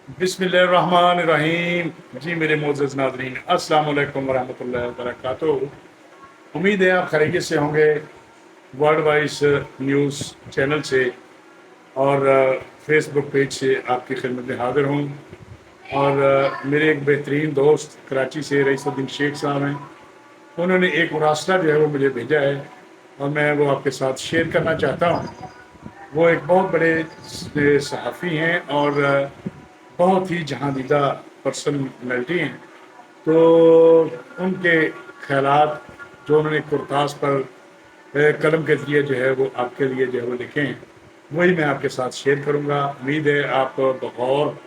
बिस्मिल्लाहिर्रहमानिर्रहीम। जी मेरे मोअज़्ज़ज़ नाज़रीन, अस्सलाम वालेकुम वरहमतुल्लाहि वबरकातुहू। उम्मीद है आप खैरियत से होंगे। वर्ल्ड वाइज न्यूज़ चैनल से और फेसबुक पेज से आपकी खिदमत में हाज़िर हूँ। और मेरे एक बेहतरीन दोस्त कराची से रईसुद्दीन शेख साहब हैं, उन्होंने एक मुरासला जो है वो मुझे भेजा है और मैं वो आपके साथ शेयर करना चाहता हूँ। वो एक बहुत बड़े सहाफ़ी हैं और बहुत ही जहांदीदा पर्सनैलिटी हैं। तो उनके ख़यालात जो उन्होंने कुर्तास पर कलम के ज़रिए जो है वो आपके लिए जो है वो लिखे हैं, वही मैं आपके साथ शेयर करूँगा। उम्मीद है आप बग़ौर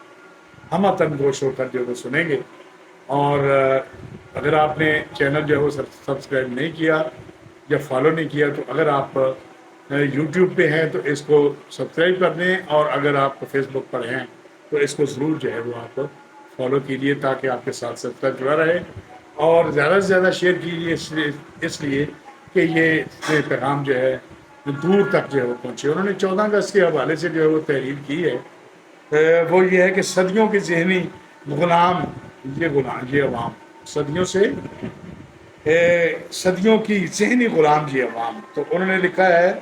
हमतन गोश होकर जो है वो सुनेंगे। और अगर आपने चैनल जो है वो सब्सक्राइब नहीं किया या फॉलो नहीं किया, तो अगर आप यूट्यूब पे हैं तो इसको सब्सक्राइब कर दें, और अगर आप फेसबुक पर हैं तो इसको ज़रूर जो है वो आप फॉलो कीजिए, ताकि आपके साथ साथ जुड़ा रहे। और ज़्यादा से ज़्यादा शेयर कीजिए, इसलिए कि ये पैगाम जो है दूर तक जो है वो पहुँचे। उन्होंने 14 अगस्त के हवाले से जो है वो तहरीर की है। वो ये है कि सदियों के ज़हनी गुलाम ये अवाम, सदियों से सदियों की ज़हनी गुलाम ये अवाम। तो उन्होंने लिखा है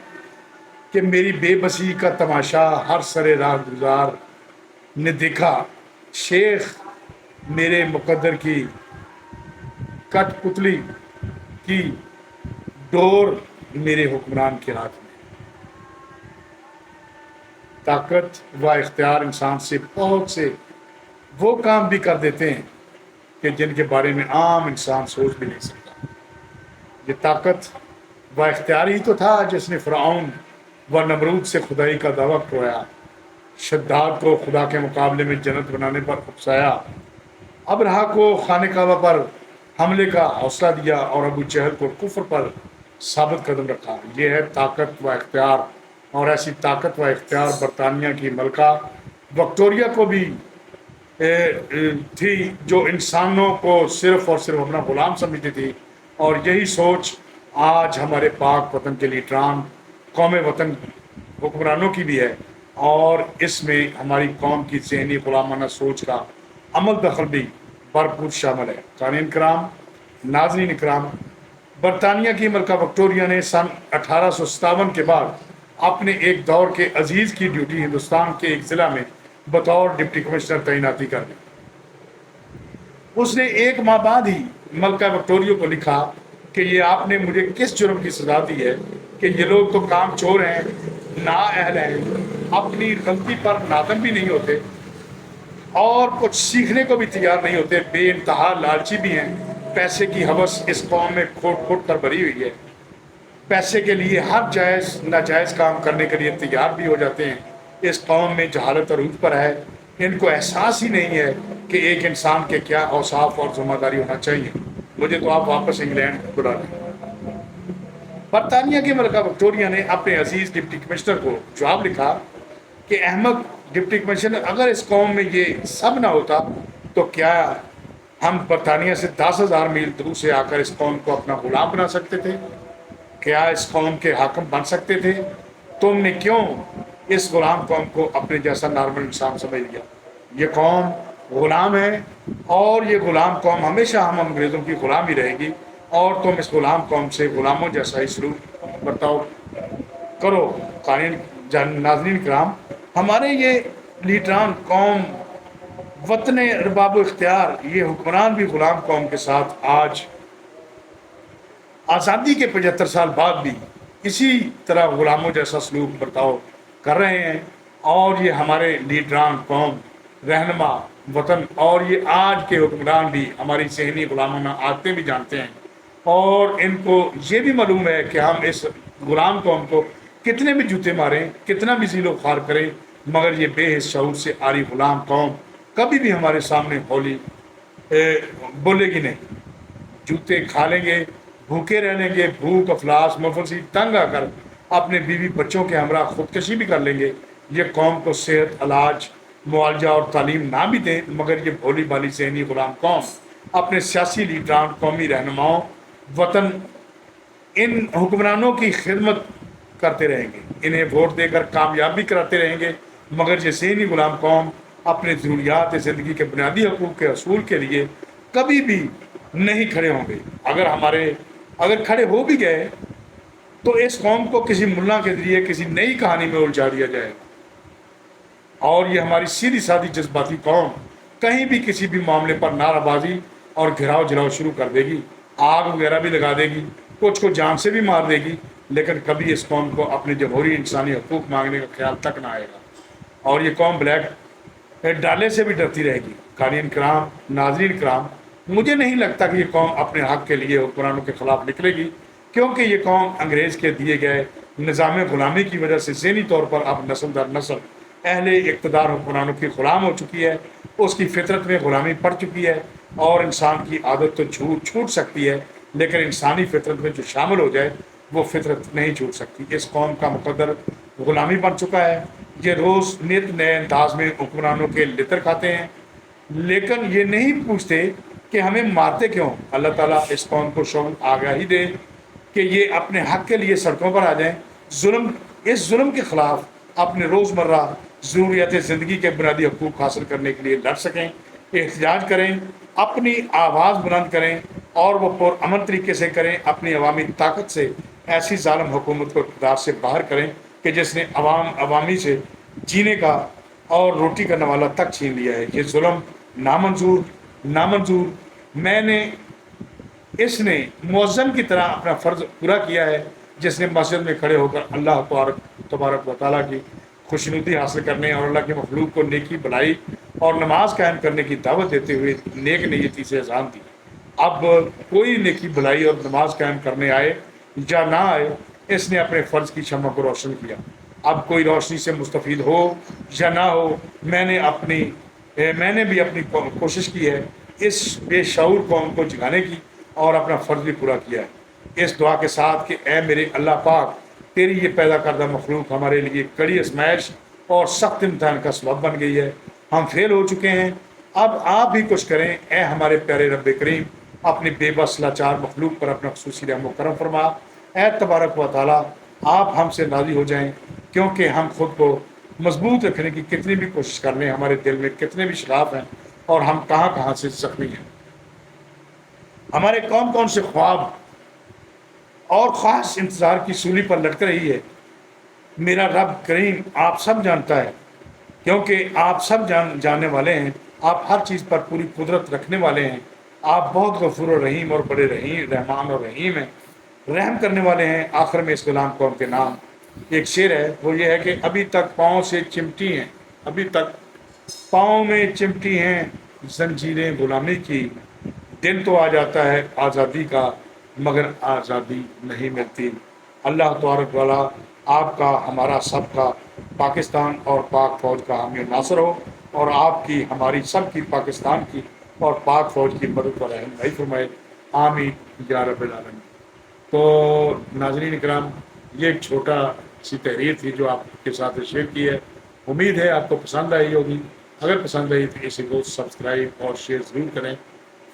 कि मेरी बेबसी का तमाशा हर सरे राह गुजार ने देखा, शेख मेरे मुकद्दर की कठपुतली की डोर मेरे हुक्मरान के हाथ में। ताकत व इख्तियार इंसान से बहुत से वो काम भी कर देते हैं कि जिनके बारे में आम इंसान सोच भी नहीं सकता। ये ताकत व इख्तियार ही तो था जिसने फ़िरऔन व नमरूद से खुदाई का दावा करवाया, शद्दाद को खुदा के मुकाबले में जन्नत बनाने पर उकसाया, अबरहा को खाने काबा पर हमले का हौसला दिया और अबू जहल को कुफ्र पर साबित कदम रखा। ये है ताकत व इख्तियार। और ऐसी ताकत व इख्तियार बरतानिया की मलका विक्टोरिया को भी थी, जो इंसानों को सिर्फ और सिर्फ अपना गुलाम समझती थी। और यही सोच आज हमारे पाक वतन के लीडरान कौम वतन हुक्मरानों की भी है, और इसमें हमारी कौम की ज़हनी गुलामाना सोच का अमल दखल भी भरपूर शामिल है। क़ारीन कराम, नाज़रीन कराम, बरतानिया की मलका विक्टोरिया ने सन 1857 के बाद अपने एक दौर के अजीज़ की ड्यूटी हिंदुस्तान के एक ज़िला में बतौर डिप्टी कमिश्नर तैनाती कर दी। उसने एक माह बाद ही मलका विक्टोरिया को लिखा कि ये आपने मुझे किस जुर्म की सजा दी है कि ये लोग तो काम चोर हैं, नाअहल हैं, अपनी गलती पर नादम भी नहीं होते और कुछ सीखने को भी तैयार नहीं होते, बेइंतहा लालची भी हैं। पैसे की हवस इस कौम में खोट खोट कर भरी हुई है। पैसे के लिए हर जायज़ नाजायज़ काम करने के लिए तैयार भी हो जाते हैं। इस कौम में जहालत अरूज पर है। इनको एहसास ही नहीं है कि एक इंसान के क्या औसाफ और जिम्मेदारी होना चाहिए। मुझे तो आप वापस इंग्लैंड बुला लें। बरतानिया की मलका विक्टोरिया ने अपने अजीज़ डिप्टी कमिश्नर को जवाब लिखा कि अहमद डिप्टी कमिश्नर, अगर इस कौम में ये सब ना होता तो क्या हम बरतानिया से 10,000 मील दूर से आकर इस कौम को अपना गुलाम बना सकते थे? क्या इस कौम के हाकिम बन सकते थे? तुमने क्यों इस गुलाम कौम को अपने जैसा नॉर्मल इंसान समझ लिया? ये कौम गुलाम है और ये गुलाम कौम हमेशा हम अंग्रेज़ों की गुलाम ही रहेगी, और तुम इस गुलाम कौम से गुलामों जैसा ही सलूक बर्ताव करो। क़ारीन नाज़रीन कराम, हमारे ये लीडरान कौम वतन अरबाब इख्तियार, ये हुक्मरान भी गुलाम कौम के साथ आज आज़ादी के 75 साल बाद भी इसी तरह गुलामों जैसा सलूक बर्ताव कर रहे हैं। और ये हमारे लीडरान कौम, रहनुमा वतन और ये आज के हुक्मरान भी हमारी ज़हनी गुलामाना आदतें भी जानते हैं, और इनको ये भी मालूम है कि हम इस गुलाम कौम को कितने भी जूते मारें, कितना भी ज़ीलो ख़ार करें, मगर ये बेशऊर से आरी गुलाम कौम कभी भी हमारे सामने होली बोलेगी नहीं। जूते खा लेंगे, भूखे रह लेंगे, भूख अफलास मुफलसी तंग आकर अपने बीवी बच्चों के हमरा खुदकशी भी कर लेंगे। ये कौम को सेहत, इलाज, मुआवजा और तालीम ना भी दें, मगर ये भोली भाली ज़हनी गुलाम कौम अपने सियासी लीडरान, कौमी रहनुमाओं, वतन, इन हुक्मरानों की खिदमत करते रहेंगे, इन्हें वोट देकर कामयाब भी कराते रहेंगे, मगर ये ज़हनी गुलाम कौम اپنے ضروریات زندگی کے بنیادی حقوق کے حصول کے لیے کبھی بھی نہیں کھڑے ہوں گے۔ اگر کھڑے ہو بھی گئے تو اس قوم کو کسی ملا کے ذریعے کسی نئی کہانی میں الجھا دیا جائے گا، اور یہ ہماری سیدھی سادھی جذباتی قوم کہیں بھی کسی بھی معاملے پر نعرہ بازی اور گھراؤ جلاؤ شروع کر دے گی، آگ وغیرہ بھی لگا دے گی، کچھ کو جان سے بھی مار دے گی، لیکن کبھی اس قوم کو اپنے جمہوری انسانی حقوق مانگنے کا خیال تک نہ آئے گا، اور یہ قوم بلیک ڈالے سے بھی ڈرتی رہے گی۔ قارئین کرام، ناظرین کرام، مجھے نہیں لگتا کہ یہ قوم اپنے حق کے لیے حکمرانوں کے خلاف نکلے گی، کیونکہ یہ قوم انگریز کے دیے گئے نظام غلامی کی وجہ سے ذہنی طور پر اب نسل در نسل اہل اقتدار حکمرانوں کی غلام ہو چکی ہے، اس کی فطرت میں غلامی پڑ چکی ہے، اور انسان کی عادت تو چھوٹ سکتی ہے، لیکن انسانی فطرت میں جو شامل ہو جائے وہ فطرت نہیں چھوٹ سکتی۔ اس قوم کا مقدر غلامی بن چکا ہے، یہ روز نت نئے انداز میں حکمرانوں کے لطر کھاتے ہیں، لیکن یہ نہیں پوچھتے کہ ہمیں مارتے کیوں۔ اللہ تعالیٰ اس قوم کو شعور آگاہی دے کہ یہ اپنے حق کے لیے سڑکوں پر آ جائیں، اس ظلم کے خلاف اپنے روزمرہ ضروریات زندگی کے بنیادی حقوق حاصل کرنے کے لیے لڑ سکیں، احتجاج کریں، اپنی آواز بلند کریں، اور وہ پرامن طریقے سے کریں، اپنی عوامی طاقت سے ایسی ظالم حکومت کو اقتدار سے باہر کریں کہ جس نے عوامی سے جینے کا اور روٹی کا نوالہ تک چھین لیا ہے۔ یہ ظلم نامنظور۔ اس نے مؤذن کی طرح اپنا فرض پورا کیا ہے، جس نے مسجد میں کھڑے ہو کر اللہ تبارک و تعالیٰ کی خوشنودی حاصل کرنے اور اللہ کے مخلوق کو نیکی بھلائی اور نماز قائم کرنے کی دعوت دیتے ہوئے نیک نیتی سے اذان دی۔ اب کوئی نیکی بھلائی اور نماز قائم کرنے آئے یا نہ آئے، اس نے اپنے فرض کی شمع کو روشن کیا۔ اب کوئی روشنی سے مستفید ہو یا نہ ہو، میں نے بھی اپنی کوشش کی ہے اس بے شعور قوم کو جگانے کی، اور اپنا فرض بھی پورا کیا ہے، اس دعا کے ساتھ کہ اے میرے اللہ پاک، تیری یہ پیدا کردہ مخلوق ہمارے لیے کڑی آزمائش اور سخت امتحان کا سبب بن گئی ہے، ہم فیل ہو چکے ہیں، اب آپ بھی کچھ کریں۔ اے ہمارے پیارے رب کریم، اپنی بے بس لاچار مخلوق پر اپنا خصوصی رحم و کرم فرما۔ اے تبارک و تعالیٰ، آپ ہم سے راضی ہو جائیں، کیونکہ ہم خود کو مضبوط رکھنے کی کتنی بھی کوشش کر لیں، ہمارے دل میں کتنے بھی شغاف ہیں، اور ہم کہاں سے زخمی ہیں، ہمارے کون سے خواب اور خاص انتظار کی سولی پر لٹک رہی ہے۔ میرا رب کریم آپ سب جانتا ہے، کیونکہ آپ سب جاننے والے ہیں، آپ ہر چیز پر پوری قدرت رکھنے والے ہیں، آپ بہت غفور و رحیم اور بڑے رحمان اور رحیم ہیں، رحم کرنے والے ہیں۔ آخر میں اس غلام قوم کے نام ایک شعر ہے، وہ یہ ہے کہ ابھی تک پاؤں میں چمٹی ہیں زنجیریں غلامی کی، دن تو آ جاتا ہے آزادی کا، مگر آزادی نہیں ملتی۔ اللہ تبارک والا آپ کا، ہمارا سب کا، پاکستان اور پاک فوج کا حامی و ناصر ہو، اور آپ کی، ہماری سب کی، پاکستان کی اور پاک فوج کی مدد و رہنمائی فرمائے، آمین یا رب العالمین۔ تو ناظرین کرام، یہ ایک چھوٹا سی تحریر تھی جو آپ کے ساتھ شیئر کی ہے، امید ہے آپ کو پسند آئی ہوگی۔ اگر پسند آئی تو اسے کو سبسکرائب اور شیئر ضرور کریں،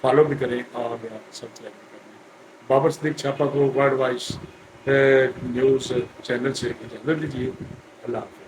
فالو بھی کریں اور سبسکرائب بھی کریں۔ بابر صدیق چھاپا کو ورلڈ وائز نیوز چینل سے اجازت دیجیے۔ اللہ حافظ۔